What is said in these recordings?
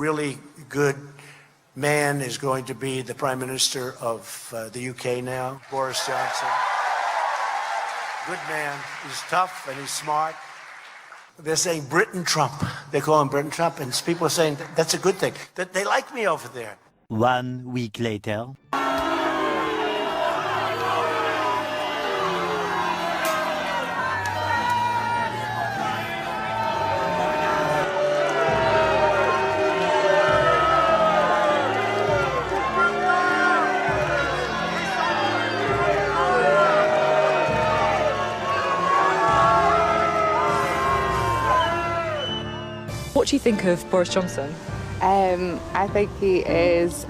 really good man is going to be the Prime Minister of the UK now, Boris Johnson. Good man. He's tough and he's smart. They're saying Britain Trump. They call him Britain Trump, and people are saying that's a good thing. That they like me over there. 1 week later. What do you think of Boris Johnson? I think he is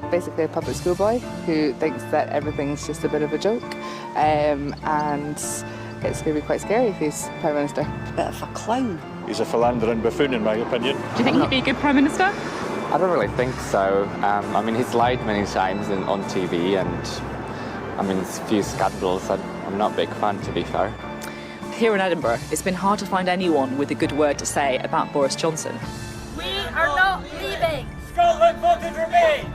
basically a public schoolboy who thinks that everything's just a bit of a joke, and it's going to be quite scary if he's Prime Minister. Bit of a clown. He's a philandering buffoon, in my opinion. Do you think he'd be a good Prime Minister? I don't really think so. I mean, he's lied many times on TV, and I mean, there's a few scandals. I'm not a big fan, to be fair. Here in Edinburgh, it's been hard to find anyone with a good word to say about Boris Johnson. We are not leaving! Scotland voted Remain!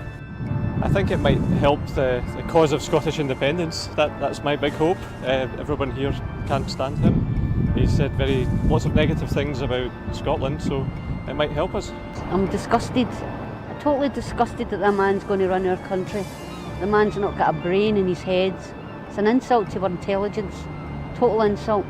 I think it might help the cause of Scottish independence. That's my big hope. Everyone here can't stand him. He's said lots of negative things about Scotland, so it might help us. I'm disgusted. I'm totally disgusted that man's going to run our country. The man's not got a brain in his head. It's an insult to our intelligence. Total insult.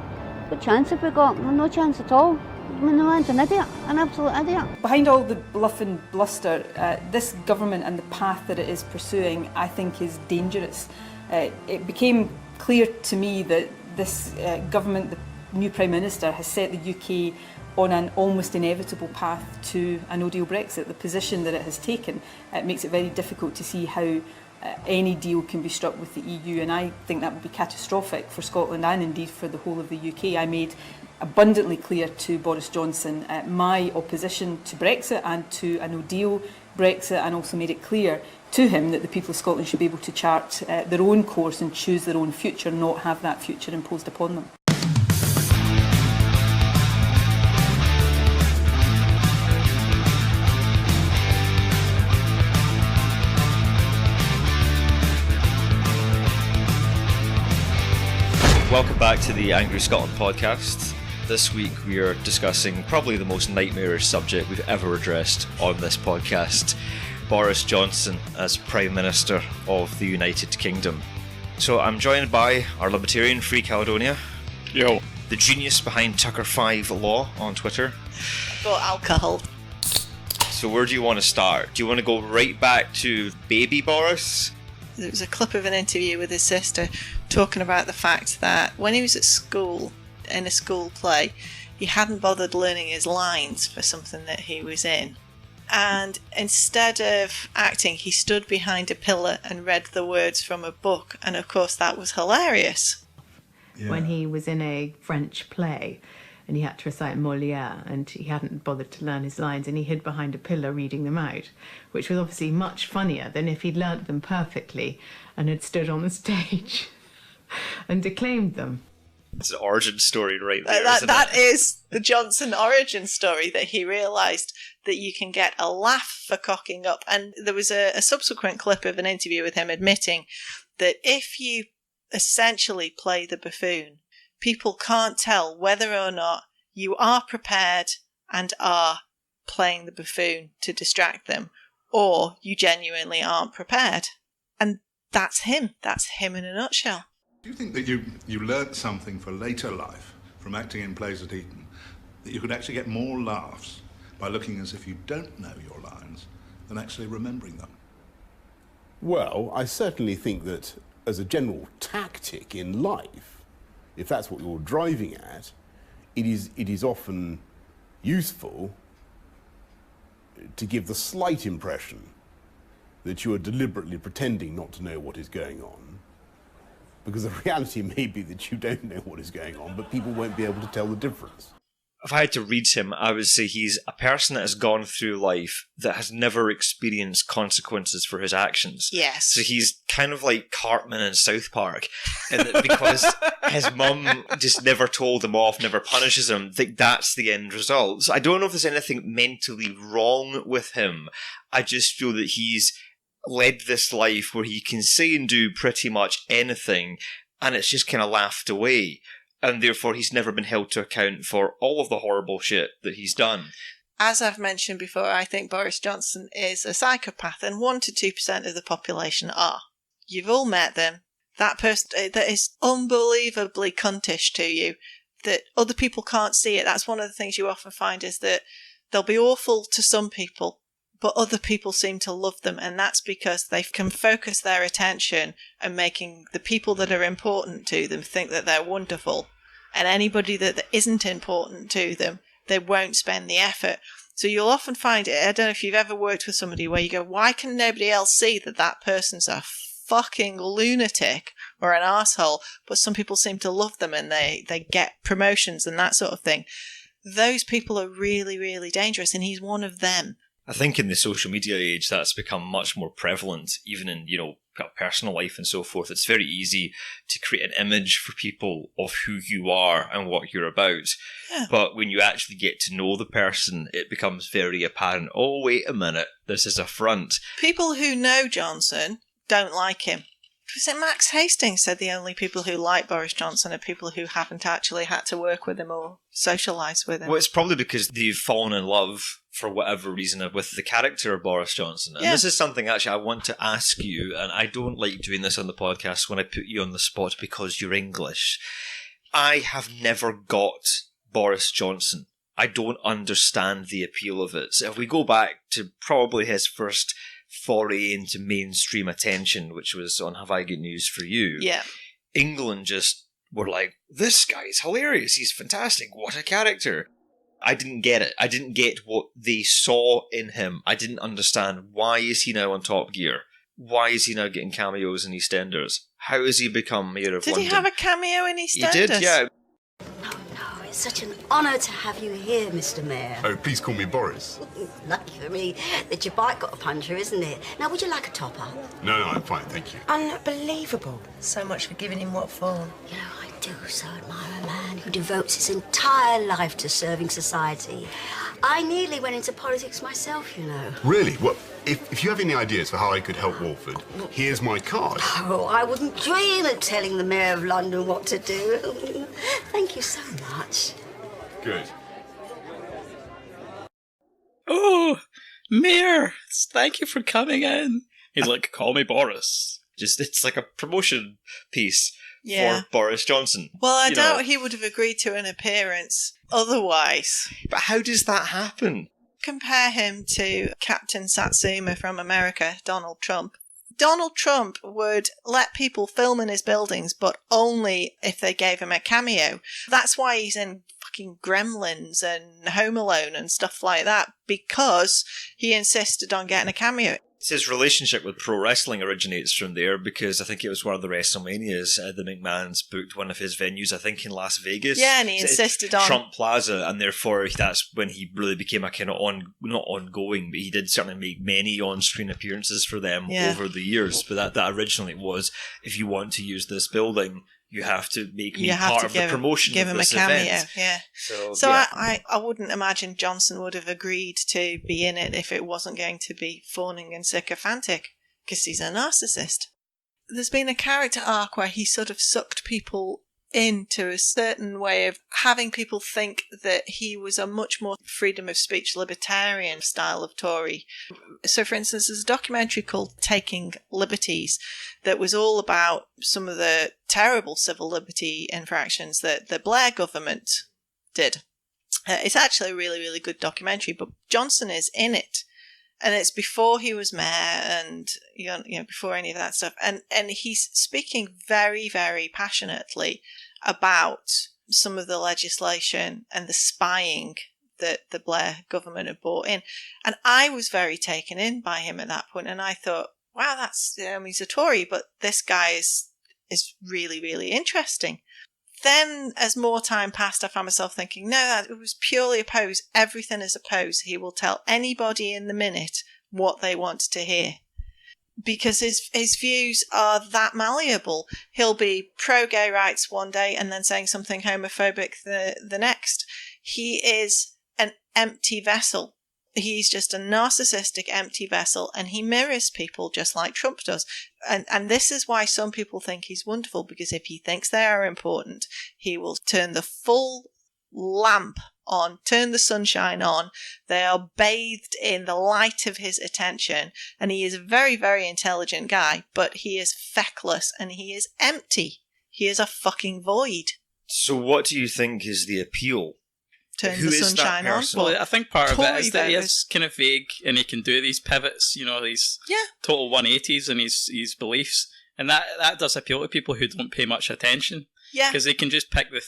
What chance have we got? No chance at all. I mean, the man's an idiot, an absolute idiot. Behind all the bluff and bluster, this government and the path that it is pursuing, I think, is dangerous. It became clear to me that this government, the new Prime Minister, has set the UK on an almost inevitable path to a no-deal Brexit. The position that it has taken makes it very difficult to see how any deal can be struck with the EU, and I think that would be catastrophic for Scotland and indeed for the whole of the UK. I made abundantly clear to Boris Johnson my opposition to Brexit and to a no-deal Brexit, and also made it clear to him that the people of Scotland should be able to chart their own course and choose their own future, not have that future imposed upon them. Welcome back to the Angry Scotland podcast. This week we are discussing probably the most nightmarish subject we've ever addressed on this podcast, Boris Johnson as Prime Minister of the United Kingdom. So I'm joined by our Libertarian Free Caledonia. Yo. The genius behind Tucker 5 Law on Twitter. Got alcohol. So where do you want to start? Do you want to go right back to baby Boris? There was a clip of an interview with his sister talking about the fact that when he was at school, in a school play, he hadn't bothered learning his lines for something that he was in. And instead of acting, he stood behind a pillar and read the words from a book. And of course, that was hilarious. Yeah. When he was in a French play and he had to recite Molière and he hadn't bothered to learn his lines and he hid behind a pillar reading them out, which was obviously much funnier than if he'd learnt them perfectly and had stood on the stage and declaimed them. It's an origin story right there, That is the Johnson origin story, that he realised that you can get a laugh for cocking up. And there was a subsequent clip of an interview with him admitting that if you essentially play the buffoon, people can't tell whether or not you are prepared and are playing the buffoon to distract them, or you genuinely aren't prepared. And that's him. That's him in a nutshell. Do you think that you learnt something for later life from acting in plays at Eton, that you could actually get more laughs by looking as if you don't know your lines than actually remembering them? Well, I certainly think that as a general tactic in life, if that's what you're driving at, it is often useful to give the slight impression that you are deliberately pretending not to know what is going on. Because the reality may be that you don't know what is going on, but people won't be able to tell the difference. if I had to read him, I would say he's a person that has gone through life that has never experienced consequences for his actions. Yes. So he's kind of like Cartman in South Park, and that because his mum just never told him off, never punishes him, that's the end result. So I don't know if there's anything mentally wrong with him. I just feel that he's led this life where he can say and do pretty much anything, and it's just kind of laughed away. And therefore, he's never been held to account for all of the horrible shit that he's done. As I've mentioned before, I think Boris Johnson is a psychopath, and 1 to 2% of the population are. You've all met them. That person that is unbelievably cuntish to you, that other people can't see it. That's one of the things you often find, is that they'll be awful to some people, but other people seem to love them, and that's because they can focus their attention on making the people that are important to them think that they're wonderful. And anybody that isn't important to them, they won't spend the effort. So you'll often find it. I don't know if you've ever worked with somebody where you go, why can nobody else see that that person's a fucking lunatic or an asshole? But some people seem to love them, and they get promotions and that sort of thing. Those people are really, really dangerous, and he's one of them. I think in the social media age, that's become much more prevalent, even in, personal life and so forth. It's very easy to create an image for people of who you are and what you're about. Yeah. But when you actually get to know the person, it becomes very apparent, oh, wait a minute, this is a front. People who know Johnson don't like him. Was it Max Hastings said the only people who like Boris Johnson are people who haven't actually had to work with him or socialise with him? Well, it's probably because they've fallen in love, for whatever reason, with the character of Boris Johnson. And this is something, actually, I want to ask you, and I don't like doing this on the podcast when I put you on the spot because you're English. I have never got Boris Johnson. I don't understand the appeal of it. So if we go back to probably his first foray into mainstream attention, which was on Have I Got News for You? Yeah. England just were like, this guy's hilarious. He's fantastic. What a character. I didn't get it. I didn't get what they saw in him. I didn't understand, why is he now on Top Gear? Why is he now getting cameos in EastEnders? How has he become Mayor of London? Did he have a cameo in EastEnders? He did, yeah. It's such an honour to have you here, Mr. Mayor. Oh, please call me Boris. Lucky for me that your bike got a puncture, isn't it? Now, would you like a topper? No, I'm fine, thank you. Unbelievable. So much for giving him what for. You know, I do so admire a man who devotes his entire life to serving society. I nearly went into politics myself, you know. Really? Well, if you have any ideas for how I could help Walford, here's my card. Oh, I wouldn't dream of telling the Mayor of London what to do. Thank you so much. Good. Oh, Mayor, thank you for coming in. He's like, call me Boris. It's like a promotion piece Yeah. for Boris Johnson. Well, I doubt he would have agreed to an appearance otherwise. But how does that happen? Compare him to Captain Satsuma from America, Donald Trump. Donald Trump would let people film in his buildings, but only if they gave him a cameo. That's why he's in fucking Gremlins and Home Alone and stuff like that, because he insisted on getting a cameo. His relationship with pro wrestling originates from there, because I think it was one of the WrestleManias. The McMahons booked one of his venues, I think, in Las Vegas. Yeah, and he insisted on Trump Plaza, and therefore that's when he really became a kind of not ongoing, but he did certainly make many on-screen appearances for them over the years. But that originally was, if you want to use this building, you have to make me part of the promotion give of him this a cameo, event. yeah. So yeah. I wouldn't imagine Johnson would have agreed to be in it if it wasn't going to be fawning and sycophantic, because he's a narcissist. There's been a character arc where he sort of sucked people into a certain way of having people think that he was a much more freedom of speech libertarian style of Tory. So, for instance, there's a documentary called Taking Liberties that was all about some of the terrible civil liberty infractions that the Blair government did. It's actually a really, really good documentary, but Johnson is in it. And it's before he was mayor and, you know, before any of that stuff. And he's speaking very, very passionately about some of the legislation and the spying that the Blair government had brought in. And I was very taken in by him at that point. And I thought, wow, he's a Tory, but this guy is really, really interesting. then as more time passed, I found myself thinking, no, that it was purely a pose. Everything is a pose. He will tell anybody in the minute what they want to hear. Because his views are that malleable. He'll be pro-gay rights one day and then saying something homophobic the next. He is an empty vessel. He's just a narcissistic empty vessel, and he mirrors people just like Trump does. And this is why some people think he's wonderful, because if he thinks they are important, he will turn the full lamp on, turn the sunshine on. They are bathed in the light of his attention, and he is a very, very intelligent guy, but he is feckless and he is empty. He is a fucking void. So what do you think is the appeal? Turn Who the is sunshine that on. person? Well, I think part of it Tory is that he voters. is kind of vague and he can do these pivots, these total 180s in his beliefs. And that does appeal to people who don't pay much attention. Yeah. Because they can just pick the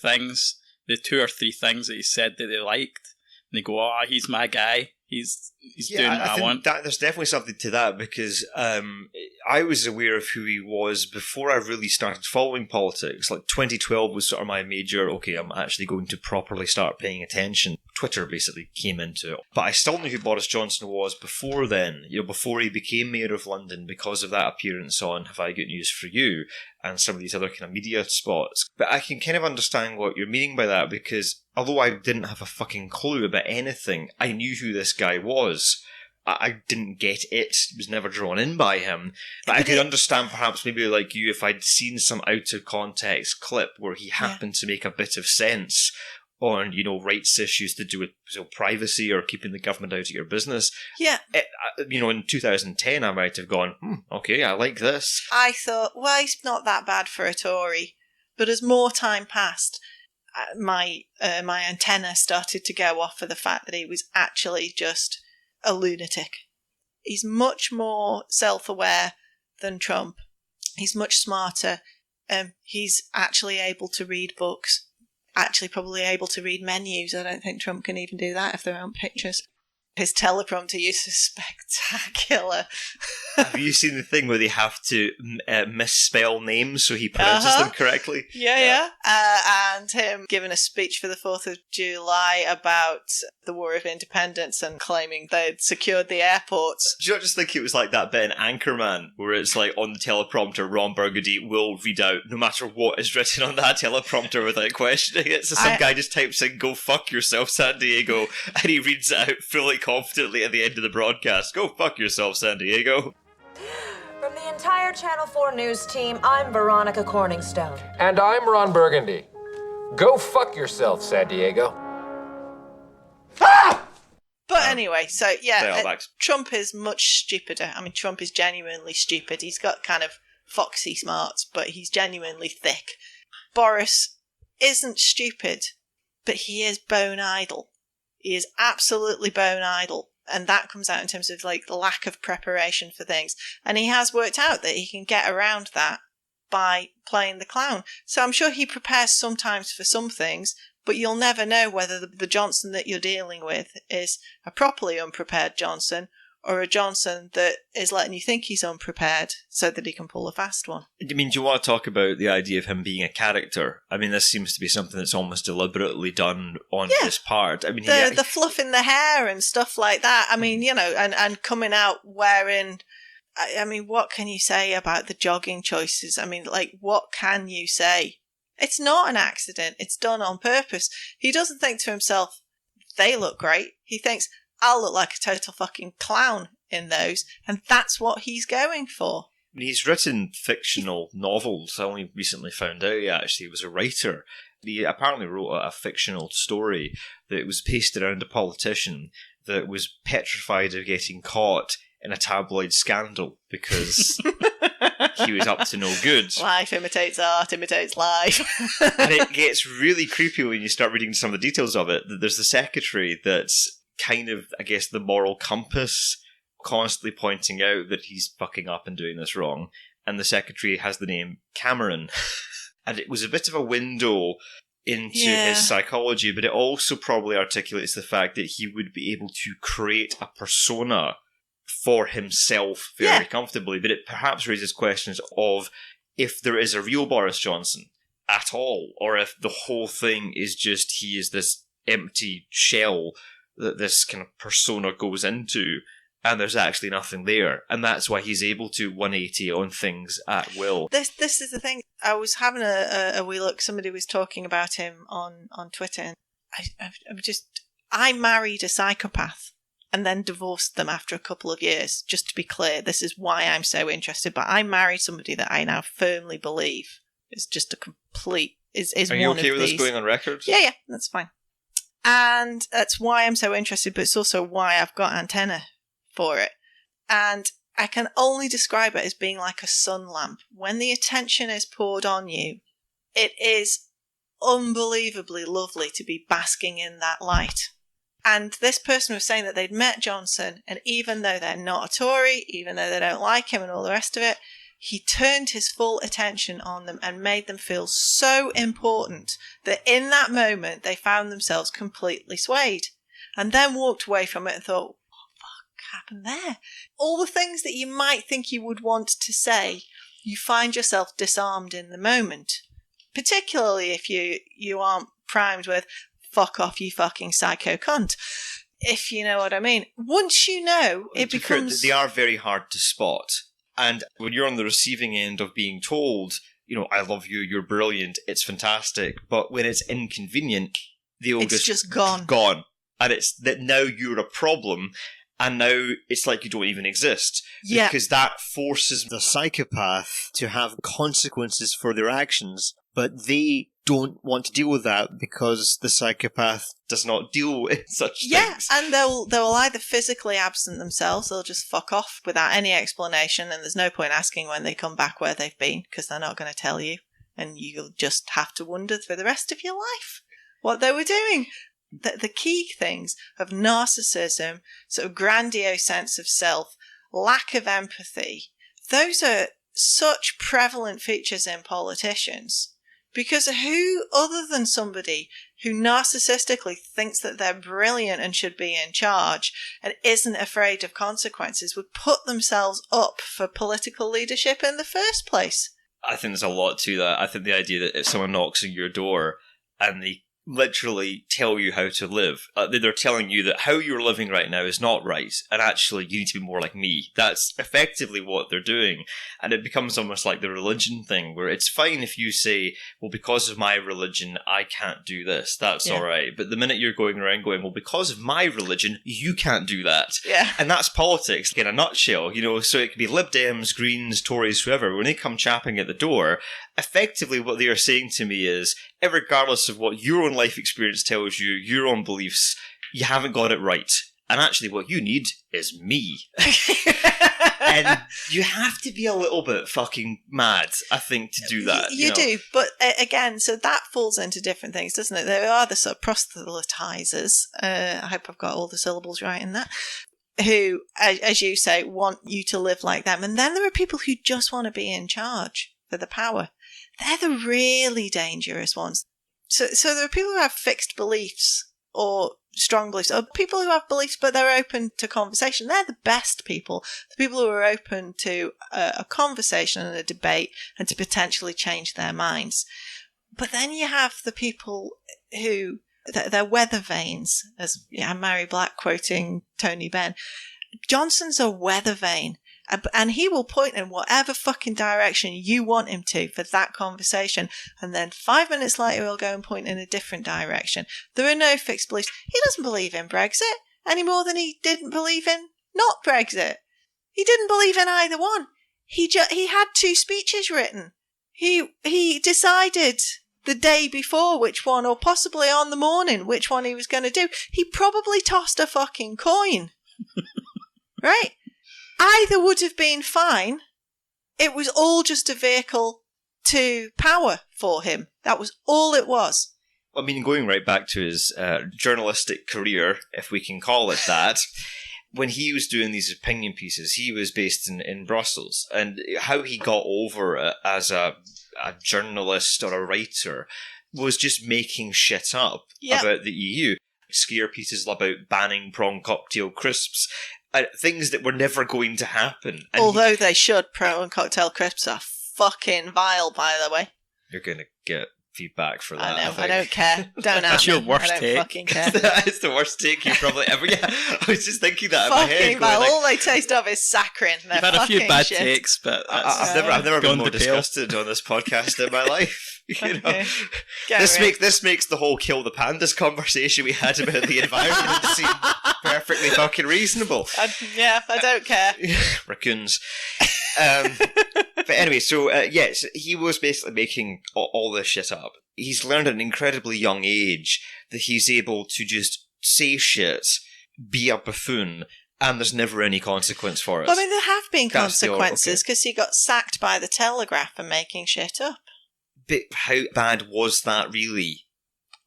2 or 3 things that he said that they liked, and they go, "Oh, he's my guy. He's doing what I think want." There's definitely something to that, because I was aware of who he was before I really started following politics. Like 2012 was sort of my major, okay, I'm actually going to properly start paying attention. Twitter basically came into it. But I still knew who Boris Johnson was before then, before he became Mayor of London, because of that appearance on Have I Got News For You and some of these other kind of media spots. But I can kind of understand what you're meaning by that, because although I didn't have a fucking clue about anything, I knew who this guy was. I didn't get it, was never drawn in by him. But I could understand, perhaps maybe like you, if I'd seen some out of context clip where he happened to make a bit of sense on, rights issues to do with privacy or keeping the government out of your business. Yeah. In 2010, I might have gone, okay, I like this. I thought, well, he's not that bad for a Tory. But as more time passed, my antenna started to go off for the fact that he was actually just a lunatic. He's much more self-aware than Trump. He's much smarter. He's actually able to read books. Actually probably able to read menus. I don't think Trump can even do that if there aren't pictures. His teleprompter use is spectacular. Have you seen the thing where they have to misspell names so he pronounces them correctly? Yeah. And him giving a speech for the 4th of July about the War of Independence and claiming they'd secured the airports. Do you not just think it was like that bit in Anchorman where it's like on the teleprompter, Ron Burgundy will read out no matter what is written on that teleprompter without questioning it. So some guy just types in, "Go fuck yourself, San Diego," and he reads it out fully confidently at the end of the broadcast. "Go fuck yourself, San Diego." From the entire Channel 4 news team, I'm Veronica Corningstone. And I'm Ron Burgundy. Go fuck yourself, San Diego. But anyway, so yeah, Max. Trump is much stupider. I mean, Trump is genuinely stupid. He's got kind of foxy smarts, but he's genuinely thick. Boris isn't stupid, but he is bone idle. He is absolutely bone idle. And that comes out in terms of like the lack of preparation for things. And he has worked out that he can get around that by playing the clown. So I'm sure he prepares sometimes for some things, but you'll never know whether the Johnson that you're dealing with is a properly unprepared Johnson or a Johnson that is letting you think he's unprepared so that he can pull a fast one. I mean, do you want to talk about the idea of him being a character? I mean, this seems to be something that's almost deliberately done on his part. I mean, the fluff in the hair and stuff like that. I mean, and coming out wearing... I mean, what can you say about the jogging choices? I mean, like, what can you say? It's not an accident. It's done on purpose. He doesn't think to himself, they look great. He thinks, I'll look like a total fucking clown in those. And that's what he's going for. He's written fictional novels. I only recently found out he actually was a writer. He apparently wrote a fictional story that was pasted around a politician that was petrified of getting caught in a tabloid scandal because he was up to no good. Life imitates art, imitates life. And it gets really creepy when you start reading some of the details of it. There's the secretary that's kind of, I guess, the moral compass, constantly pointing out that he's fucking up and doing this wrong. And the secretary has the name Cameron. And it was a bit of a window into his psychology, but it also probably articulates the fact that he would be able to create a persona for himself very comfortably. But it perhaps raises questions of if there is a real Boris Johnson at all, or if the whole thing is just he is this empty shell that this kind of persona goes into, and there's actually nothing there, and that's why he's able to 180 on things at will. This is the thing. I was having a wee look. Somebody was talking about him on Twitter, and I married a psychopath and then divorced them after a couple of years. Just to be clear, this is why I'm so interested. But I married somebody that I now firmly believe is just a complete is Are one you of okay with these. this going on record? Yeah, that's fine. And that's why I'm so interested, but it's also why I've got antenna for it. And I can only describe it as being like a sun lamp. When the attention is poured on you, it is unbelievably lovely to be basking in that light. And this person was saying that they'd met Johnson, and even though they're not a Tory, even though they don't like him and all the rest of it, he turned his full attention on them and made them feel so important that in that moment they found themselves completely swayed, and then walked away from it and thought, what the fuck happened there? All the things that you might think you would want to say, you find yourself disarmed in the moment, particularly if you aren't primed with fuck off you fucking psycho cunt, if you know what I mean. Once you know, it becomes... They are very hard to spot. And when you're on the receiving end of being told, I love you, you're brilliant, it's fantastic, but when it's inconvenient, it's just gone. Gone. And it's that now you're a problem, and now it's like you don't even exist. Yeah. Because that forces the psychopath to have consequences for their actions, but they don't want to deal with that because the psychopath does not deal with such things. And they'll either physically absent themselves, they'll just fuck off without any explanation, and there's no point asking when they come back where they've been, because they're not going to tell you, and you'll just have to wonder for the rest of your life what they were doing. The key things of narcissism, sort of grandiose sense of self, lack of empathy, those are such prevalent features in politicians. Because who other than somebody who narcissistically thinks that they're brilliant and should be in charge and isn't afraid of consequences would put themselves up for political leadership in the first place? I think there's a lot to that. I think the idea that if someone knocks on your door and they literally tell you how to live, they're telling you that how you're living right now is not right, and actually you need to be more like me. That's effectively what they're doing, and it becomes almost like the religion thing, where it's fine if you say, well, because of my religion I can't do this, that's alright, but the minute you're going around going, well, because of my religion you can't do that, and that's politics in a nutshell, so it could be Lib Dems, Greens, Tories, whoever. When they come chapping at the door, effectively what they are saying to me is, regardless of what your own life experience tells you, your own beliefs, you haven't got it right. And actually what you need is me. And you have to be a little bit fucking mad, I think, to do that. You do, but again, so that falls into different things, doesn't it? There are the sort of proselytizers, I hope I've got all the syllables right in that, who, as you say, want you to live like them. And then there are people who just want to be in charge for the power. They're the really dangerous ones. So there are people who have fixed beliefs or strong beliefs, or people who have beliefs but they're open to conversation. They're the best people. The people who are open to a conversation and a debate and to potentially change their minds. But then you have the people who, they're weather vanes, as Mary Black quoting Tony Benn. Johnson's a weather vane. And he will point in whatever fucking direction you want him to for that conversation. And then 5 minutes later, he'll go and point in a different direction. There are no fixed beliefs. He doesn't believe in Brexit any more than he didn't believe in not Brexit. He didn't believe in either one. He had 2 speeches written. He decided the day before which one, or possibly on the morning, which one he was going to do. He probably tossed a fucking coin. Right? Either would have been fine. It was all just a vehicle to power for him. That was all it was. I mean, going right back to his journalistic career, if we can call it that, when he was doing these opinion pieces, he was based in Brussels. And how he got over it as a journalist or a writer was just making shit up about the EU. Scare pieces about banning prawn cocktail crisps. Things that were never going to happen. And although they should. Prawn cocktail crisps are fucking vile, by the way. You're going to get feedback for that. I know. I don't care. Don't That's ask your me. worst I don't take. fucking care. That is the worst take you probably ever. Yeah, I was just thinking that in my head. Fucking well, all they taste of is saccharin. You've had a few bad takes, but I've never been more beyond the pale. disgusted on this podcast in my life. You know, Okay. this makes the whole kill the pandas conversation we had about the environment seem perfectly fucking reasonable. I don't care. Raccoons. But anyway, so yes, he was basically making all this shit up. He's learned at an incredibly young age that he's able to just say shit, be a buffoon, and there's never any consequence for it. I mean, there have been That's the- consequences okay. because he got sacked by the Telegraph for making shit up. But how bad was that really?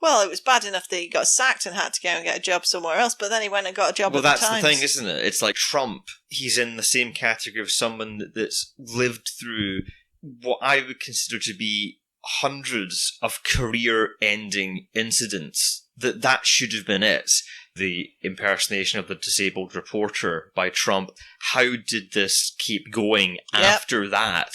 Well, it was bad enough that he got sacked and had to go and get a job somewhere else, but then he went and got a job Well, at that's the Times. the thing, isn't it? It's like Trump. He's in the same category of someone that's lived through what I would consider to be hundreds of career-ending incidents. That should have been it. The impersonation of the disabled reporter by Trump. How did this keep going after that?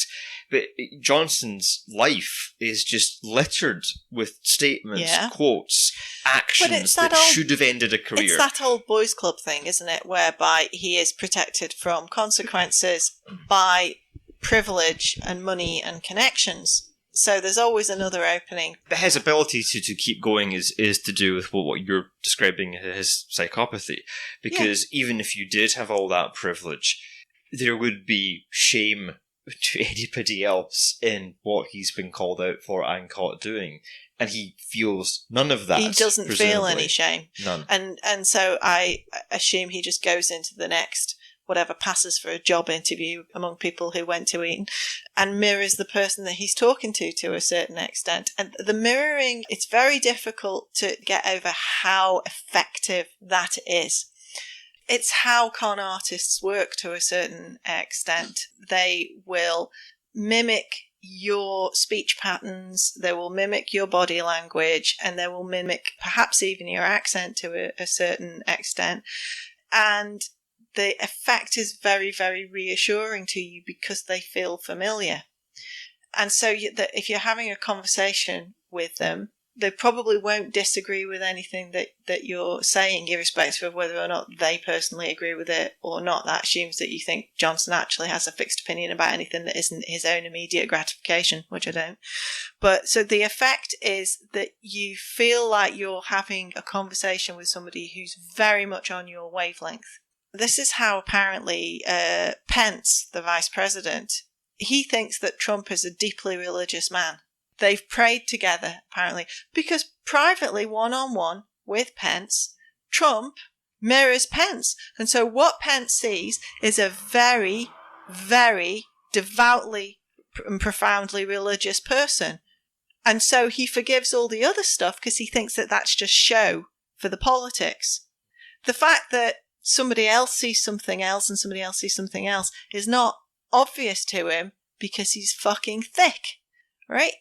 But Johnson's life is just littered with statements, quotes, actions that should have ended a career. It's that old boys club thing, isn't it? Whereby he is protected from consequences by privilege and money and connections. So there's always another opening. But his ability to keep going is to do with what you're describing as psychopathy. Because even if you did have all that privilege, there would be shame to anybody else in what he's been called out for and caught doing. And he feels none of that. He doesn't feel any shame. None. And so I assume he just goes into the next whatever passes for a job interview among people who went to Eton and mirrors the person that he's talking to a certain extent. And the mirroring, it's very difficult to get over how effective that is. It's how con artists work to a certain extent. They will mimic your speech patterns, they will mimic your body language, and they will mimic perhaps even your accent to a certain extent. And the effect is very, very reassuring to you because they feel familiar. And so if you're having a conversation with them, they probably won't disagree with anything that you're saying, irrespective of whether or not they personally agree with it or not. That assumes that you think Johnson actually has a fixed opinion about anything that isn't his own immediate gratification, which I don't. But so the effect is that you feel like you're having a conversation with somebody who's very much on your wavelength. This is how apparently Pence, the vice president, he thinks that Trump is a deeply religious man. They've prayed together, apparently, because privately, one-on-one with Pence, Trump mirrors Pence. And so what Pence sees is a very, very devoutly and profoundly religious person. And so he forgives all the other stuff because he thinks that that's just show for the politics. The fact that somebody else sees something else and somebody else sees something else is not obvious to him because he's fucking thick, right?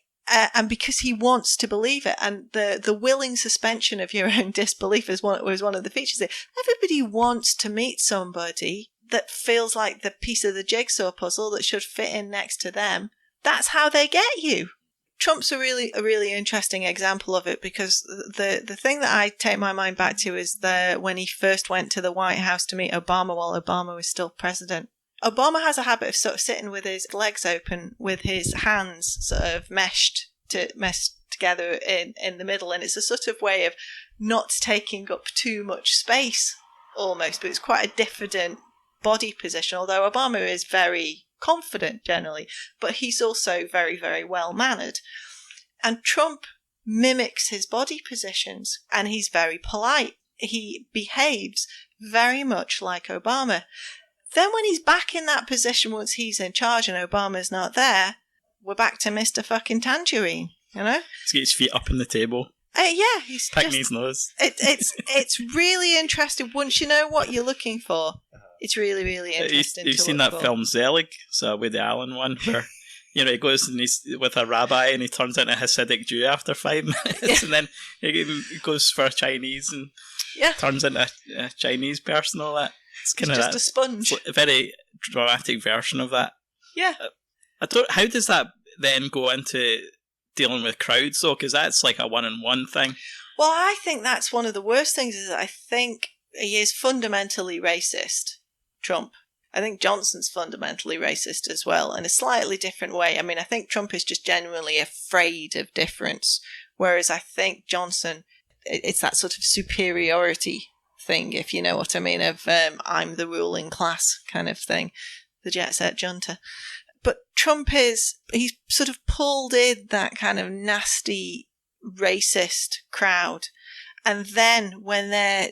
And because he wants to believe it. And the willing suspension of your own disbelief was one of the features there. Everybody wants to meet somebody that feels like the piece of the jigsaw puzzle that should fit in next to them. That's how they get you. Trump's a really interesting example of it because the thing that I take my mind back to is when he first went to the White House to meet Obama while Obama was still president. Obama has a habit of sort of sitting with his legs open with his hands sort of meshed together in the middle, and it's a sort of way of not taking up too much space almost, but it's quite a diffident body position, although Obama is very confident generally, but he's also very, very well mannered. And Trump mimics his body positions and he's very polite. He behaves very much like Obama. Then when he's back in that position, once he's in charge and Obama's not there, we're back to Mr. fucking Tangerine, you know? He's got his feet up on the table. Yeah, he's picking his nose. It's really interesting. Once you know what you're looking for, it's really, really interesting. You've seen that film Zelig, so with the Allen one, where he goes and he's with a rabbi and he turns into a Hasidic Jew after 5 minutes, and then he goes for a Chinese and turns into a Chinese person. All that. It's kind of just a sponge. A very dramatic version of that. Yeah. How does that then go into dealing with crowds, though, because that's like a one-on-one thing. Well, I think that's one of the worst things, is that I think he is fundamentally racist, Trump. I think Johnson's fundamentally racist as well, in a slightly different way. I mean, I think Trump is just genuinely afraid of difference, whereas I think Johnson, it's that sort of superiority thing, if you know what I mean, of I'm the ruling class kind of thing, the jet set junta. But Trump he's sort of pulled in that kind of nasty racist crowd. And then when they're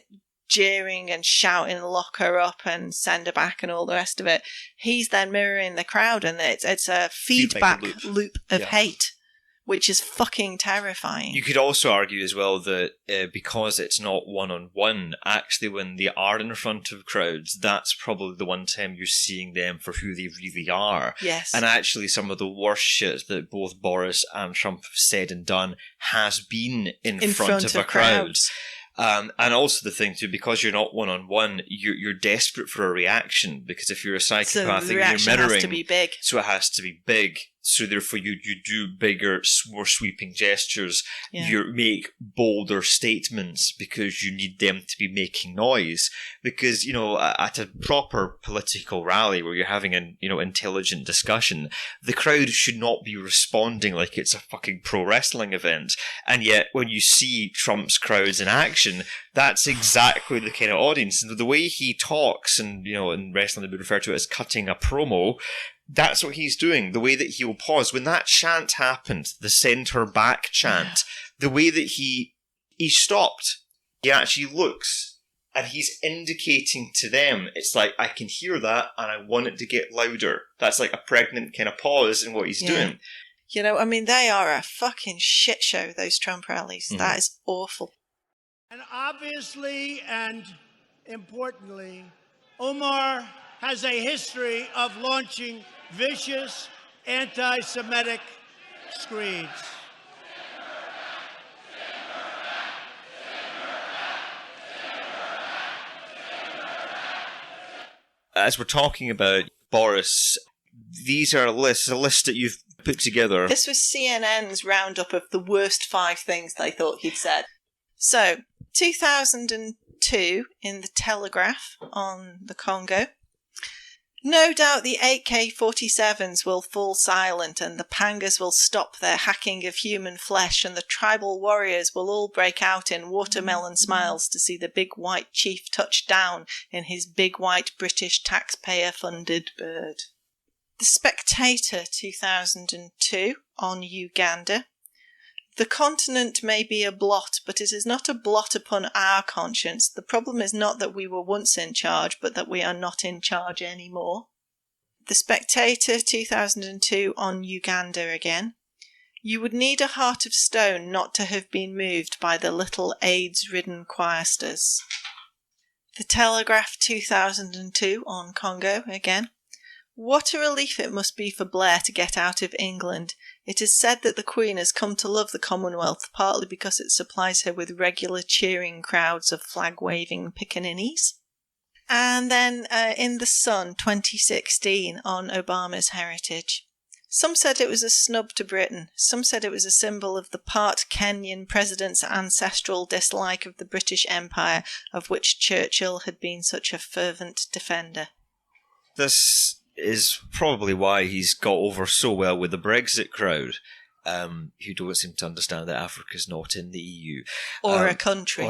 jeering and shouting, lock her up and send her back and all the rest of it, he's then mirroring the crowd, and it's a feedback loop of hate, which is fucking terrifying. You could also argue as well that because it's not one-on-one, actually when they are in front of crowds, that's probably the one time you're seeing them for who they really are. Yes. And actually some of the worst shit that both Boris and Trump have said and done has been in front of a crowd. And also the thing too, because you're not one-on-one, you're desperate for a reaction, because if you're a psychopath, the you're reaction mirroring, has to be big. so it has to be big. So therefore you do bigger, more sweeping gestures. Yeah. You make bolder statements because you need them to be making noise. Because, at a proper political rally where you're having an, intelligent discussion, the crowd should not be responding like it's a fucking pro wrestling event. And yet when you see Trump's crowds in action, that's exactly the kind of audience. And the way he talks, and, in wrestling they would refer to it as cutting a promo, that's what he's doing. The way that he will pause. When that chant happened, the centre back chant, the way that he stopped, he actually looks and he's indicating to them, it's like, I can hear that and I want it to get louder. That's like a pregnant kind of pause in what he's doing. They are a fucking shit show, those Trump rallies. Mm-hmm. That is awful. And obviously and importantly, Omar has a history of launching vicious anti-Semitic screeds. As we're talking about Boris, these are a list that you've put together. This was CNN's roundup of the worst 5 things they thought he'd said. So, 2002 in the Telegraph on the Congo. No doubt the AK-47s will fall silent and the pangas will stop their hacking of human flesh, and the tribal warriors will all break out in watermelon smiles to see the big white chief touch down in his big white British taxpayer-funded bird. The Spectator 2002 on Uganda. The continent may be a blot, but it is not a blot upon our conscience. The problem is not that we were once in charge, but that we are not in charge anymore. The Spectator 2002 on Uganda again. You would need a heart of stone not to have been moved by the little AIDS-ridden choristers. The Telegraph 2002 on Congo again. What a relief it must be for Blair to get out of England. It is said that the Queen has come to love the Commonwealth, partly because it supplies her with regular cheering crowds of flag-waving pickaninnies. And then in The Sun 2016 on Obama's heritage. Some said it was a snub to Britain. Some said it was a symbol of the part Kenyan president's ancestral dislike of the British Empire, of which Churchill had been such a fervent defender. This is probably why he's got over so well with the Brexit crowd, who don't seem to understand that Africa's not in the EU. Or a country.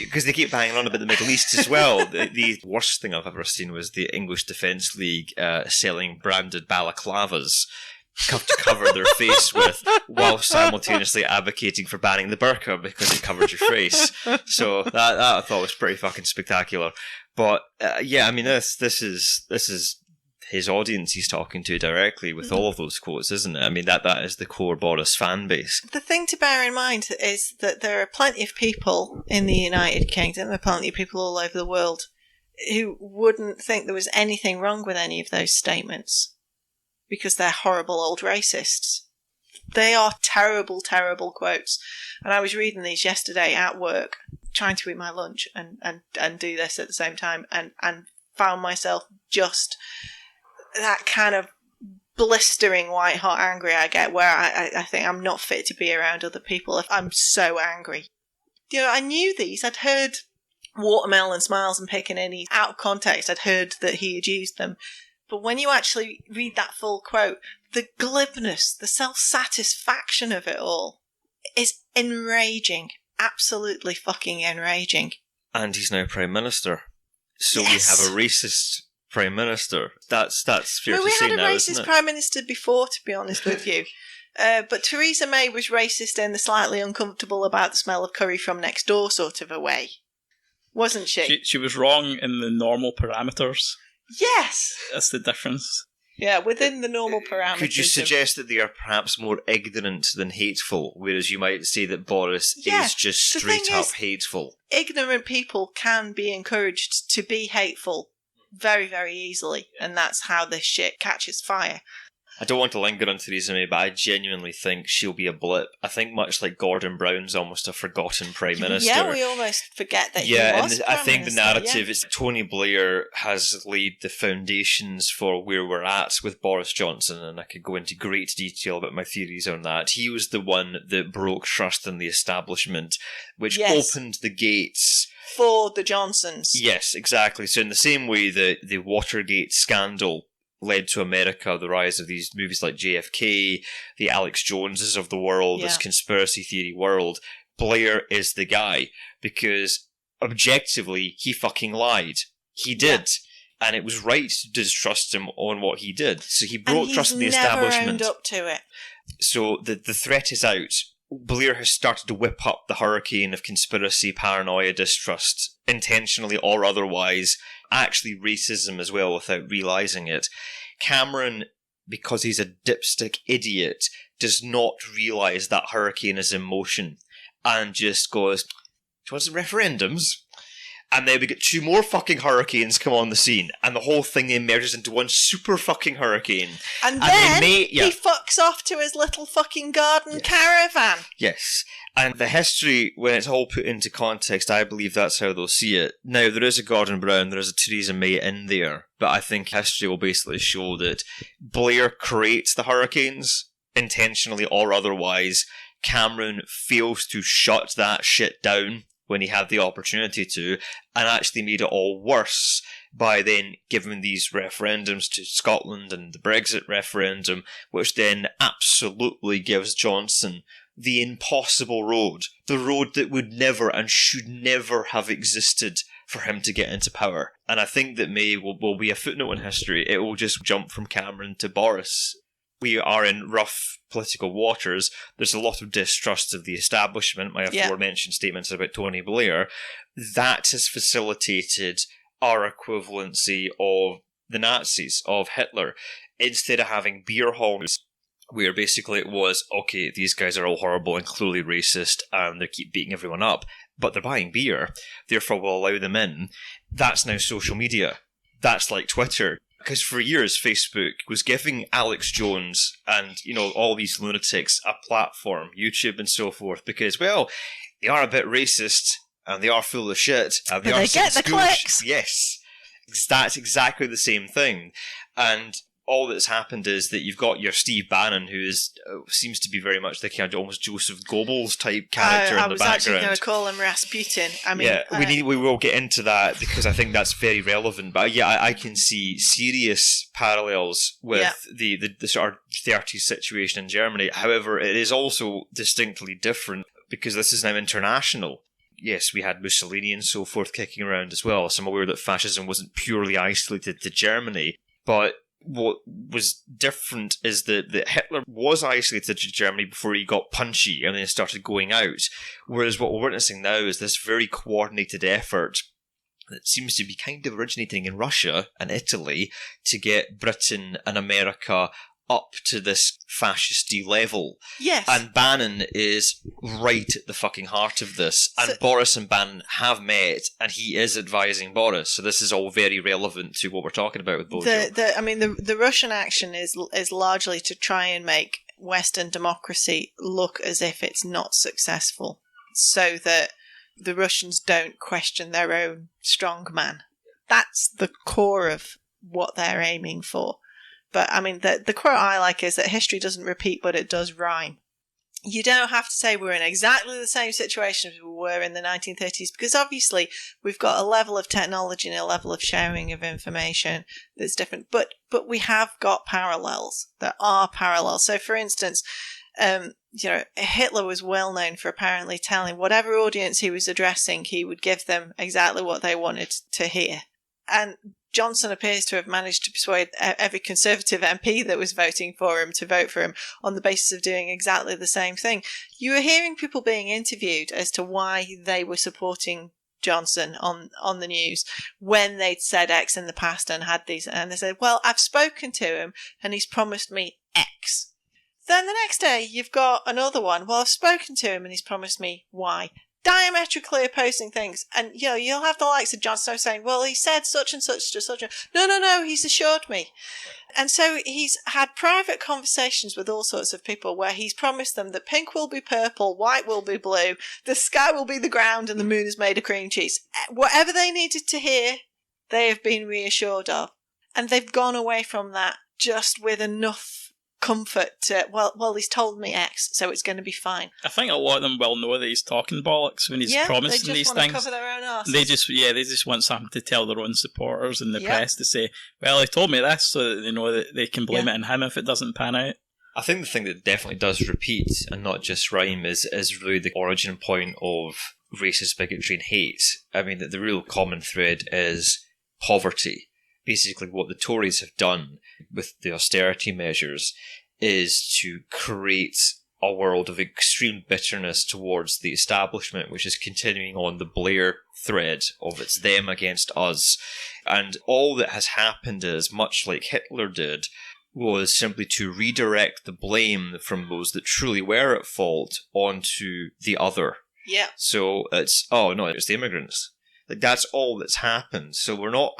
Because they keep banging on about the Middle East as well. The worst thing I've ever seen was the English Defence League selling branded balaclavas to cover their face with, while simultaneously advocating for banning the burqa because it covered your face. So that I thought was pretty fucking spectacular. But this is his audience he's talking to directly with all of those quotes, isn't it? I mean, that is the core Boris fan base. The thing to bear in mind is that there are plenty of people in the United Kingdom, there are plenty of people all over the world who wouldn't think there was anything wrong with any of those statements, because they're horrible old racists. They are terrible, terrible quotes. And I was reading these yesterday at work, trying to eat my lunch and do this at the same time, and found myself just that kind of blistering white hot angry I get, where I think I'm not fit to be around other people if I'm so angry. You know, I knew these. I'd heard watermelon smiles and pickaninny out of context. I'd heard that he had used them. But when you actually read that full quote, the glibness, the self-satisfaction of it all is enraging. Absolutely fucking enraging. And he's now Prime Minister. So we have a racist Prime Minister. That's fair to say now, we had a isn't racist it? Prime Minister before, to be honest with you. But Theresa May was racist in the slightly uncomfortable about the smell of curry from next door sort of a way. Wasn't she? She was wrong in the normal parameters. Yes! That's the difference. Yeah, within the normal parameters. Could you suggest that they are perhaps more ignorant than hateful, whereas you might say that Boris is just the straight thing up is, hateful? Ignorant people can be encouraged to be hateful very, very easily, and that's how this shit catches fire. I don't want to linger on Theresa May, but I genuinely think she'll be a blip. I think much like Gordon Brown's almost a forgotten Prime Minister. Yeah, we almost forget that he was and I Prime think the Minister, narrative is Tony Blair has laid the foundations for where we're at with Boris Johnson, and I could go into great detail about my theories on that. He was the one that broke trust in the establishment, which opened the gates for the Johnsons. Yes, exactly. So in the same way that the Watergate scandal led to America, the rise of these movies like JFK, the Alex Joneses of the world, this conspiracy theory world, Blair is the guy, because objectively, he fucking lied. He did. And it was right to distrust him on what he did. So he broke trust in the establishment. And he's never owned up to it. So the threat is out. Blair has started to whip up the hurricane of conspiracy, paranoia, distrust, intentionally or otherwise, actually racism as well without realising it. Cameron, because he's a dipstick idiot, does not realise that hurricane is in motion and just goes, do you want some referendums? And then we get two more fucking hurricanes come on the scene, and the whole thing emerges into one super fucking hurricane. And then he fucks off to his little fucking garden caravan. Yes. And the history, when it's all put into context, I believe that's how they'll see it. Now, there is a Gordon Brown, there is a Theresa May in there, but I think history will basically show that Blair creates the hurricanes, intentionally or otherwise. Cameron fails to shut that shit down when he had the opportunity to, and actually made it all worse by then giving these referendums to Scotland and the Brexit referendum, which then absolutely gives Johnson the impossible road, the road that would never and should never have existed for him to get into power. And I think that May will be a footnote in history. It will just jump from Cameron to Boris. We are in rough political waters. There's a lot of distrust of the establishment. My aforementioned statements about Tony Blair. That has facilitated our equivalency of the Nazis, of Hitler. Instead of having beer halls where basically it was, okay, these guys are all horrible and clearly racist and they keep beating everyone up, but they're buying beer, therefore we'll allow them in. That's now social media. That's like Twitter. Because for years, Facebook was giving Alex Jones and, all these lunatics a platform, YouTube and so forth, because, well, they are a bit racist and they are full of shit. And but they get the clicks. Yes. That's exactly the same thing. And all that's happened is that you've got your Steve Bannon, who seems to be very much the kind of almost Joseph Goebbels type character in the background. I was actually going to call him Rasputin. I mean, we will get into that because I think that's very relevant. But I can see serious parallels with the sort of 30s situation in Germany. However, it is also distinctly different because this is now international. Yes, we had Mussolini and so forth kicking around as well, so I'm aware that fascism wasn't purely isolated to Germany, but what was different is that Hitler was isolated to Germany before he got punchy and then started going out. Whereas what we're witnessing now is this very coordinated effort that seems to be kind of originating in Russia and Italy to get Britain and America up to this fascisty level. Yes. And Bannon is right at the fucking heart of this. And Boris and Bannon have met, and he is advising Boris. So this is all very relevant to what we're talking about with Bojo. The Russian action is largely to try and make Western democracy look as if it's not successful, so that the Russians don't question their own strongman. That's the core of what they're aiming for. But I mean, the quote I like is that history doesn't repeat, but it does rhyme. You don't have to say we're in exactly the same situation as we were in the 1930s, because obviously we've got a level of technology and a level of sharing of information that's different. But we have got parallels. There are parallels. So, for instance, Hitler was well known for apparently telling whatever audience he was addressing, he would give them exactly what they wanted to hear. And Johnson appears to have managed to persuade every Conservative MP that was voting for him to vote for him on the basis of doing exactly the same thing. You were hearing people being interviewed as to why they were supporting Johnson on the news when they'd said X in the past and had these, and they said, well, I've spoken to him and he's promised me X. Then the next day you've got another one. Well, I've spoken to him and he's promised me Y. Diametrically opposing things. And, you'll have the likes of Johnson saying, well, he said such and such to such and... No, he's assured me. And so he's had private conversations with all sorts of people where he's promised them that pink will be purple, white will be blue, the sky will be the ground, and the moon is made of cream cheese. Whatever they needed to hear, they have been reassured of. And they've gone away from that just with enough comfort to, well, he's told me X, so it's going to be fine. I think a lot of them will know that he's talking bollocks when he's promising these things. They just want to cover their own arses. They just want something to tell their own supporters in the press to say, well, he told me this, so that they know that they can blame it on him if it doesn't pan out. I think the thing that definitely does repeat and not just rhyme is really the origin point of racist bigotry and hate. I mean, the real common thread is poverty. Basically, what the Tories have done with the austerity measures is to create a world of extreme bitterness towards the establishment, which is continuing on the Blair thread of it's them against us. And all that has happened is, much like Hitler did, was simply to redirect the blame from those that truly were at fault onto the other. Yeah. So it's the immigrants. Like, that's all that's happened. So we're not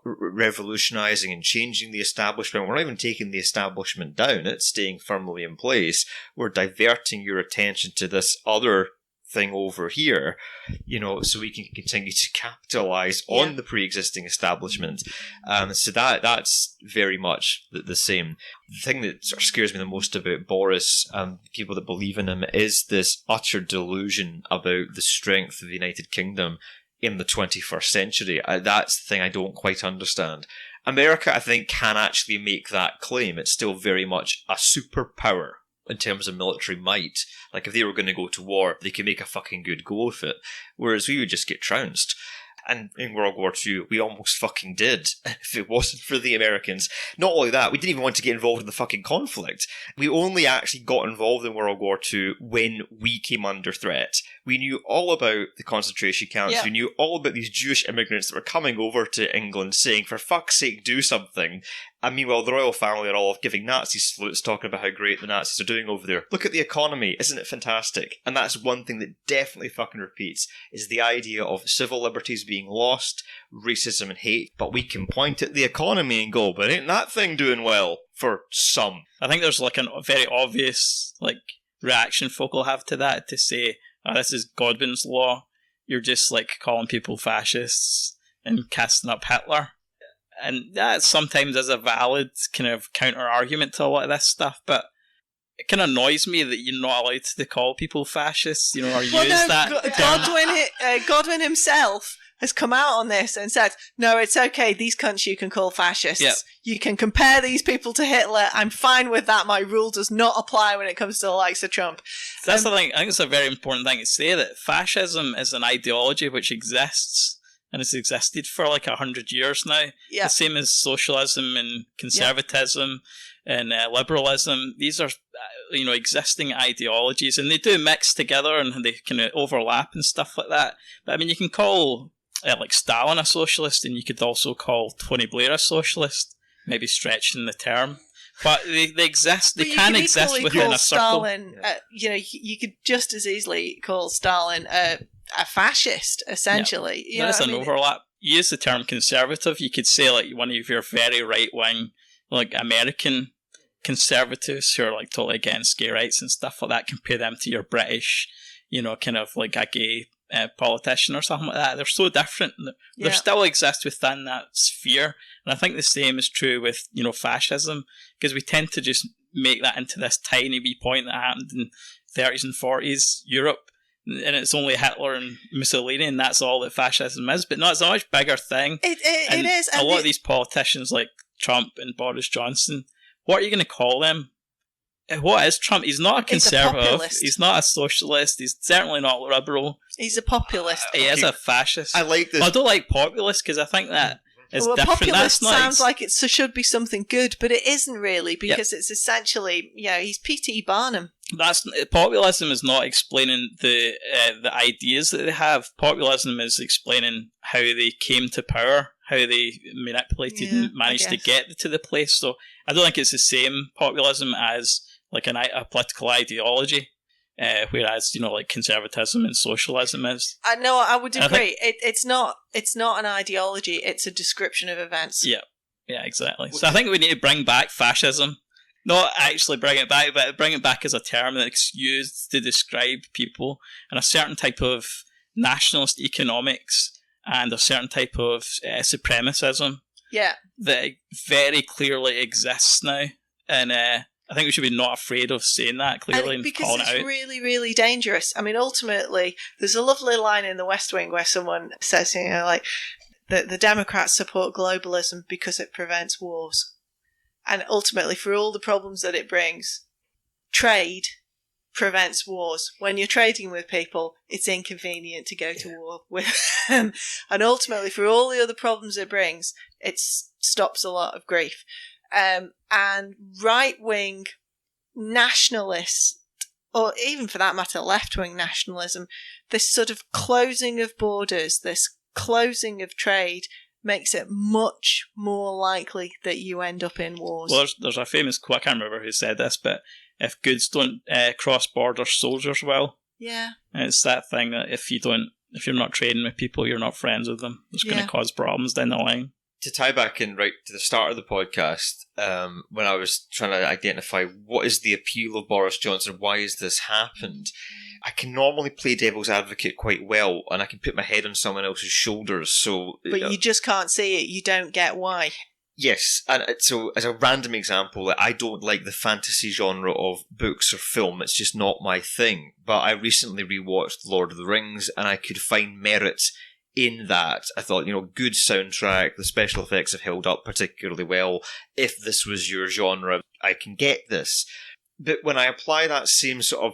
revolutionising and changing the establishment. We're not even taking the establishment down. It's staying firmly in place. We're diverting your attention to this other thing over here, so we can continue to capitalise on the pre-existing establishment. So that's very much the same. The thing that sort of scares me the most about Boris and people that believe in him is this utter delusion about the strength of the United Kingdom in the 21st century. That's the thing I don't quite understand. America, I think, can actually make that claim. It's still very much a superpower in terms of military might. Like, if they were going to go to war, they could make a fucking good go of it. Whereas we would just get trounced. And in World War II, we almost fucking did, if it wasn't for the Americans. Not only that, we didn't even want to get involved in the fucking conflict. We only actually got involved in World War II when we came under threat. We knew all about the concentration camps. Yeah. We knew all about these Jewish immigrants that were coming over to England saying, for fuck's sake, do something. And meanwhile, the royal family are all giving Nazi salutes, talking about how great the Nazis are doing over there. Look at the economy, isn't it fantastic? And that's one thing that definitely fucking repeats, is the idea of civil liberties being lost, racism and hate. But we can point at the economy and go, but ain't that thing doing well? For some. I think there's like a very obvious reaction folk will have to that, to say, this is Godwin's law. You're just calling people fascists and casting up Hitler. And that sometimes is a valid kind of counter-argument to a lot of this stuff, but it kind of annoys me that you're not allowed to call people fascists, or use that. Godwin himself has come out on this and said, no, it's okay, these cunts you can call fascists. Yep. You can compare these people to Hitler. I'm fine with that. My rule does not apply when it comes to the likes of Trump. That's the thing. I think it's a very important thing to say, that fascism is an ideology which exists. And it's existed for 100 years now. Yeah. The same as socialism and conservatism and liberalism. These are, existing ideologies, and they do mix together and they kind of overlap and stuff like that. But I mean, you can call Stalin a socialist, and you could also call Tony Blair a socialist, maybe stretching the term. But they exist. They can exist within a circle. Stalin, you could just as easily call Stalin a fascist, essentially. Yeah. There's an overlap. You use the term conservative, you could say one of your very right-wing, American conservatives who are totally against gay rights and stuff like that, compare them to your British, kind of a gay politician or something like that. They're so different. They still exist within that sphere. And I think the same is true with, fascism, because we tend to just make that into this tiny wee point that happened in 30s and 40s Europe. And it's only Hitler and Mussolini, and that's all that fascism is. But no, it's a much bigger thing. It is. A lot of these politicians like Trump and Boris Johnson, what are you going to call them? What is Trump? He's not a conservative. He's not a socialist. He's certainly not liberal. He's a populist. He is a fascist. I like this. I don't like populist because I think that is different. Populist sounds like it should be something good, but it isn't really, because it's essentially, he's P.T. Barnum. Populism is not explaining the ideas that they have. Populism is explaining how they came to power, how they manipulated and managed to get to the place. So I don't think it's the same populism as like a political ideology, whereas like conservatism and socialism is. No, I would agree. It's not an ideology; it's a description of events. Yeah, exactly. So I think we need to bring back fascism. Not actually bring it back, but bring it back as a term that's used to describe people and a certain type of nationalist economics and a certain type of supremacism. Yeah, that very clearly exists now, and I think we should be not afraid of saying that clearly and calling it out. Because it's really, really dangerous. I mean, ultimately, there's a lovely line in The West Wing where someone says, the Democrats support globalism because it prevents wars. And ultimately, for all the problems that it brings, trade prevents wars. When you're trading with people, it's inconvenient to go to war with them. And ultimately, for all the other problems it brings, it stops a lot of grief. And right-wing nationalist, or even for that matter, left-wing nationalism, this sort of closing of borders, this closing of trade, makes it much more likely that you end up in wars. Well, there's a famous quote, I can't remember who said this, but if goods don't cross borders, soldiers will. Yeah. And it's that thing that if you're not trading with people, you're not friends with them. It's going to cause problems down the line. To tie back in right to the start of the podcast, when I was trying to identify what is the appeal of Boris Johnson, why has this happened, I can normally play devil's advocate quite well, and I can put my head on someone else's shoulders. But you just can't see it. You don't get why. Yes, and so as a random example, I don't like the fantasy genre of books or film. It's just not my thing. But I recently rewatched Lord of the Rings, and I could find merit in that. I thought, good soundtrack, the special effects have held up particularly well. If this was your genre, I can get this. But when I apply that same sort of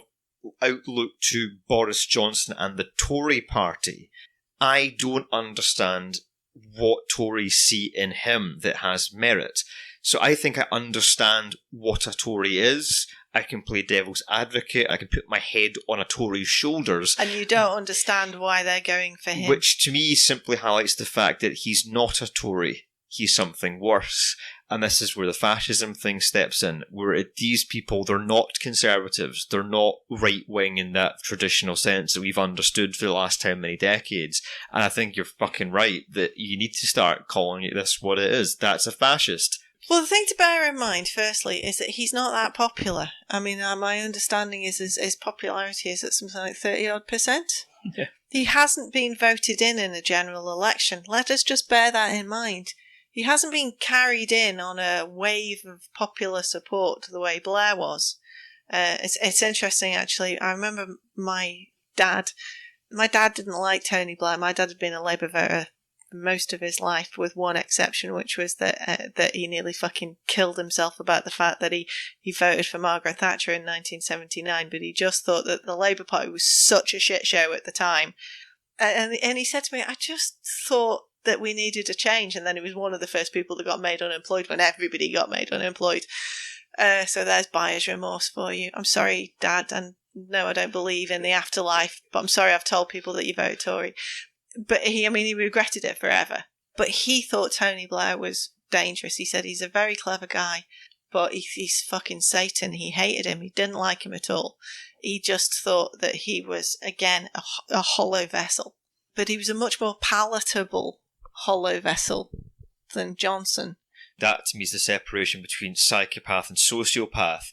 outlook to Boris Johnson and the Tory party, I don't understand what Tories see in him that has merit. So I think I understand what a Tory is. I can play devil's advocate. I can put my head on a Tory's shoulders. And you don't understand why they're going for him. Which to me simply highlights the fact that he's not a Tory. He's something worse. And this is where the fascism thing steps in, where these people, they're not conservatives. They're not right-wing in that traditional sense that we've understood for the last how many decades. And I think you're fucking right that you need to start calling it this what it is. That's a fascist. Well, the thing to bear in mind, firstly, is that he's not that popular. I mean, my understanding is his popularity is at something like 30-odd%. Yeah. He hasn't been voted in a general election. Let us just bear that in mind. He hasn't been carried in on a wave of popular support the way Blair was. It's interesting, actually. I remember my dad didn't like Tony Blair. My dad had been a Labour voter most of his life, with one exception, which was that he nearly fucking killed himself about the fact that he voted for Margaret Thatcher in 1979, but he just thought that the Labour Party was such a shit show at the time. And he said to me, I just thought that we needed a change, and then he was one of the first people that got made unemployed when everybody got made unemployed. So there's buyer's remorse for you. I'm sorry, Dad, and no, I don't believe in the afterlife, but I'm sorry I've told people that you voted Tory. But he regretted it forever. But he thought Tony Blair was dangerous. He said he's a very clever guy, but he's fucking Satan. He hated him. He didn't like him at all. He just thought that he was, again, a hollow vessel. But he was a much more palatable hollow vessel than Johnson, That to me is the separation between psychopath and sociopath.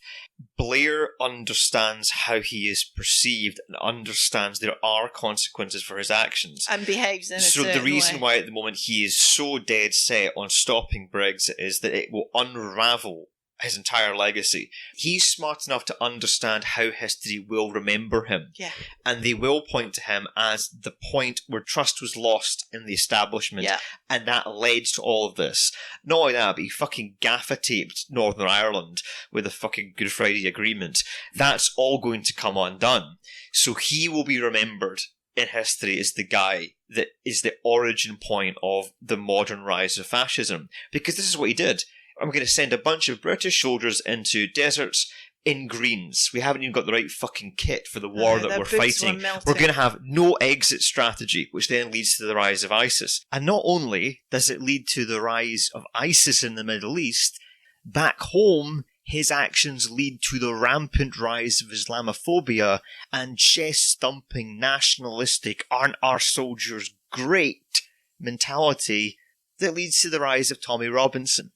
Blair understands how he is perceived and understands there are consequences for his actions. And behaves in a So certain the reason way. why at the moment he is so dead set on stopping Brexit is that it will unravel his entire legacy. He's smart enough to understand how history will remember him. Yeah. And they will point to him as the point where trust was lost in the establishment. Yeah. And that led to all of this. Not only that, but he fucking gaffer-taped Northern Ireland with the fucking Good Friday Agreement. That's all going to come undone. So he will be remembered in history as the guy that is the origin point of the modern rise of fascism. Because this is what he did. I'm going to send a bunch of British soldiers into deserts in greens. We haven't even got the right fucking kit for the war that we're fighting. We're going to have no exit strategy, which then leads to the rise of ISIS. And not only does it lead to the rise of ISIS in the Middle East, back home, his actions lead to the rampant rise of Islamophobia and chest-thumping, nationalistic, aren't our soldiers great mentality that leads to the rise of Tommy Robinson.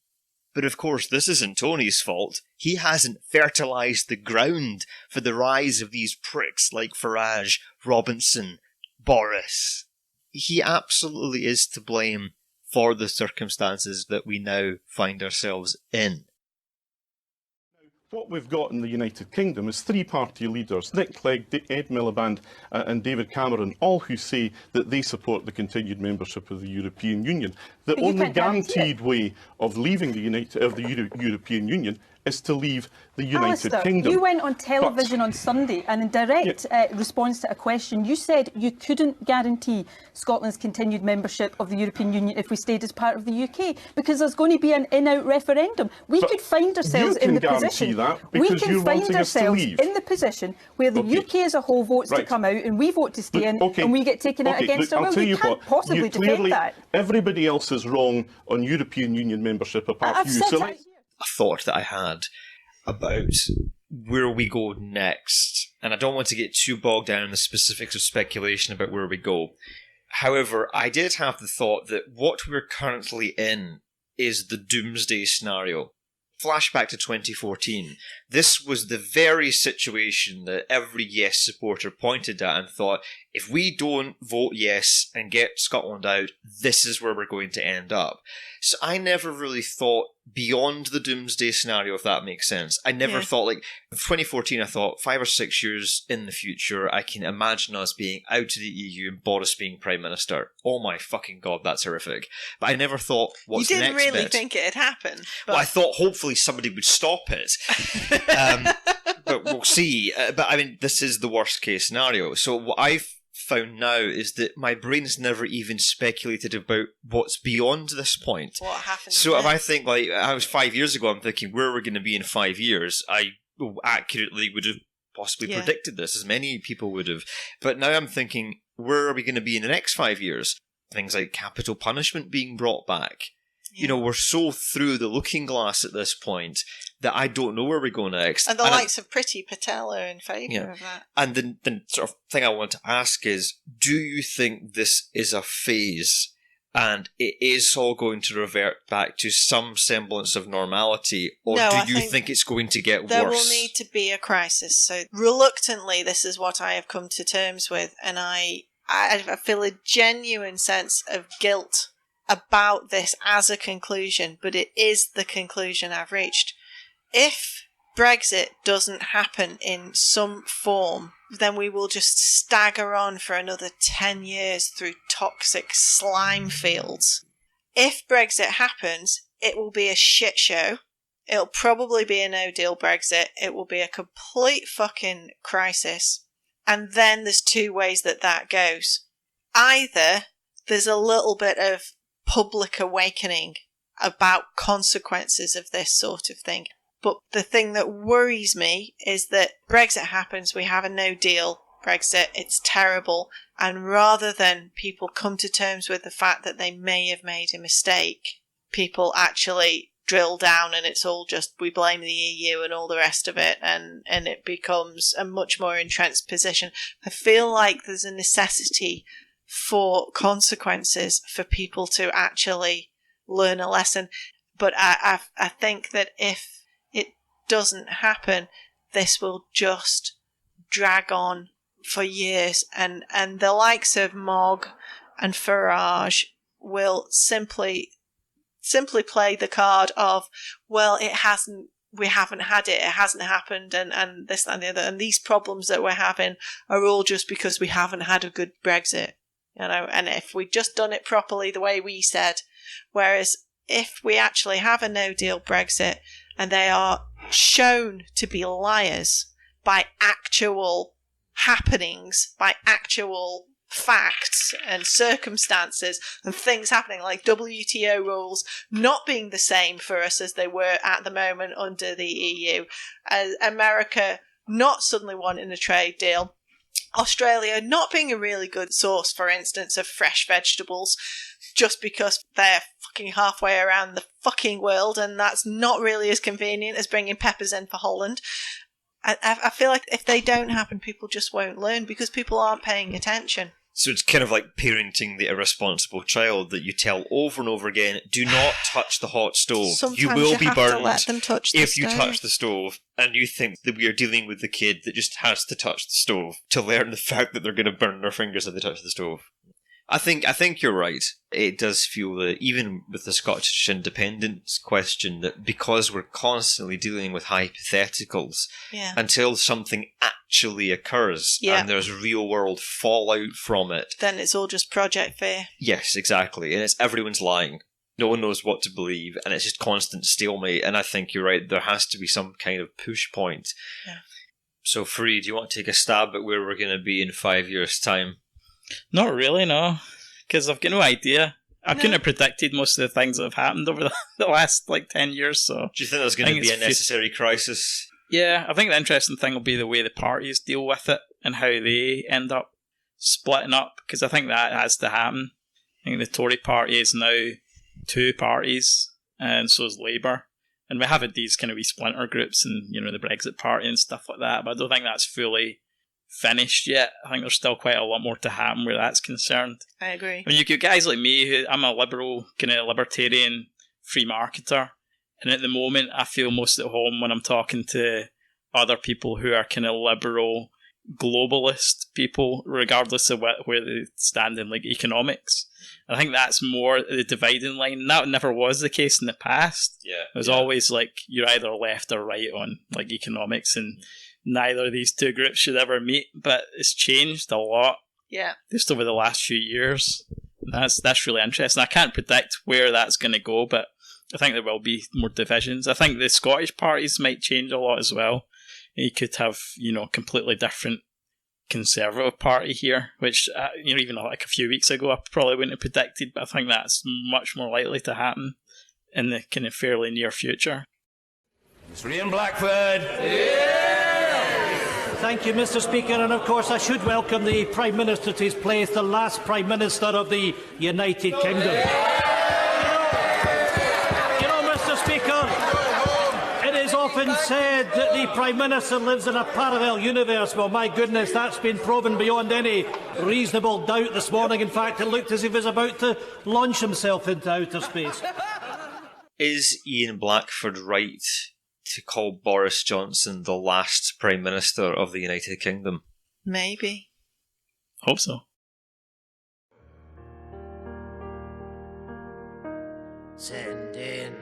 But of course, this isn't Tony's fault. He hasn't fertilised the ground for the rise of these pricks like Farage, Robinson, Boris. He absolutely is to blame for the circumstances that we now find ourselves in. What we've got in the United Kingdom is three-party leaders, Nick Clegg, Ed Miliband and David Cameron, all who say that they support the continued membership of the European Union. The only guaranteed way of leaving the European Union is to leave the United Alistair, Kingdom. You went on television on Sunday and in direct response to a question, you said you couldn't guarantee Scotland's continued membership of the European Union if we stayed as part of the UK, because there's going to be an in-out referendum. We could find ourselves in the position. We can find ourselves in the position where the UK as a whole votes to come out and we vote to stay in and we get taken out against our will. You can't possibly defend that. Everybody else is wrong on European Union membership apart from you. A thought that I had about where we go next, and I don't want to get too bogged down in the specifics of speculation about where we go. However, I did have the thought that what we're currently in is the doomsday scenario. Flashback to 2014. This was the very situation that every yes supporter pointed at and thought, if we don't vote yes and get Scotland out, this is where we're going to end up. So I never really thought beyond the doomsday scenario, if that makes sense. I never thought, like, 2014, I thought 5 or 6 years in the future, I can imagine us being out of the EU and Boris being Prime Minister. Oh my fucking God, that's horrific. But I never thought, what's the next bit? You didn't really think it'd happen. But... Well, I thought hopefully somebody would stop it. But we'll see. But I mean, this is the worst case scenario. So what I've found now is that my brain's never even speculated about what's beyond this point. What happens So if next? I think, like, I was 5 years ago, I'm thinking, where are we going to be in 5 years? I accurately would have possibly predicted this, as many people would have. But now I'm thinking, where are we going to be in the next 5 years? Things like capital punishment being brought back. You know, we're so through the looking glass at this point that I don't know where we go next. And the likes of Priti Patel are in favour of that. And the sort of thing I want to ask is, do you think this is a phase and it is all going to revert back to some semblance of normality, or No, do you think it's going to get There worse? will need to be a crisis. So reluctantly, this is what I have come to terms with, and I feel a genuine sense of guilt about this as a conclusion, but it is the conclusion I've reached. If Brexit doesn't happen in some form, then we will just stagger on for another 10 years through toxic slime fields. If Brexit happens, it will be a shit show. It'll probably be a no-deal Brexit. It will be a complete fucking crisis. And then there's two ways that goes. Either there's a little bit of public awakening about consequences of this sort of thing. But the thing that worries me is that Brexit happens, we have a no-deal Brexit, it's terrible, and rather than people come to terms with the fact that they may have made a mistake, people actually drill down and it's all just, we blame the EU and all the rest of it, and it becomes a much more entrenched position. I feel like there's a necessity for consequences for people to actually learn a lesson. But I think that if it doesn't happen, this will just drag on for years, and the likes of Mogg and Farage will simply play the card of, well, we haven't had it hasn't happened, and this and the other, and these problems that we're having are all just because we haven't had a good Brexit, and if we'd just done it properly the way we said. Whereas if we actually have a no-deal Brexit and they are shown to be liars by actual happenings, by actual facts and circumstances and things happening, like WTO rules not being the same for us as they were at the moment under the EU, America not suddenly wanting a trade deal, Australia not being a really good source, for instance, of fresh vegetables just because they're fucking halfway around the fucking world, and that's not really as convenient as bringing peppers in for Holland. I feel like if they don't happen, people just won't learn because people aren't paying attention. So it's kind of like parenting the irresponsible child that you tell over and over again, do not touch the hot stove. Sometimes you will you be have burned to let them touch the if you stove. touch the stove. And you think that we are dealing with the kid that just has to touch the stove to learn the fact that they're going to burn their fingers if they touch the stove. I think you're right. It does feel that even with the Scottish independence question, that because we're constantly dealing with hypotheticals, until something actually occurs and there's real world fallout from it, then it's all just project fear. Yes, exactly. And it's everyone's lying. No one knows what to believe, and it's just constant stalemate. And I think you're right. There has to be some kind of push point. Yeah. So, Free, do you want to take a stab at where we're going to be in 5 years' time? Not really, no. Because I've got no idea. I couldn't have predicted most of the things that have happened over the last 10 years. So, do you think there's going to be a necessary crisis? Yeah, I think the interesting thing will be the way the parties deal with it and how they end up splitting up. Because I think that has to happen. I think the Tory party is now 2 parties, and so is Labour. And we have had these kind of wee splinter groups and, the Brexit party and stuff like that. But I don't think that's fully finished yet. I think there's still quite a lot more to happen where that's concerned. I agree. I mean, you get guys like me, who I'm a liberal, kind of libertarian, free marketer, and at the moment I feel most at home when I'm talking to other people who are kind of liberal, globalist people, regardless of where they stand in economics. I think that's more the dividing line. That never was the case in the past. Yeah, it was always you're either left or right on economics, and neither of these two groups should ever meet, but it's changed a lot. Yeah. Just over the last few years. That's really interesting. I can't predict where that's going to go, but I think there will be more divisions. I think the Scottish parties might change a lot as well. You could have, completely different Conservative party here, which, even a few weeks ago I probably wouldn't have predicted, but I think that's much more likely to happen in the kind of fairly near future. Mr. Ian Blackford. Thank you, Mr. Speaker, and of course I should welcome the Prime Minister to his place, the last Prime Minister of the United Kingdom. Mr. Speaker, it is often said that the Prime Minister lives in a parallel universe. Well, my goodness, that's been proven beyond any reasonable doubt this morning. In fact, it looked as if he was about to launch himself into outer space. Is Ian Blackford right to call Boris Johnson the last Prime Minister of the United Kingdom? Maybe. Hope so. Send in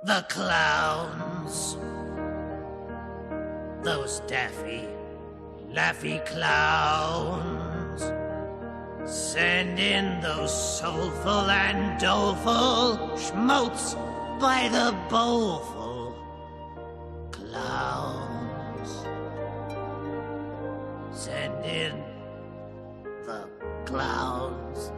the clowns. Those daffy, laffy clowns. Send in those soulful and doleful schmaltz by the bowlful clowns. Send in the clowns.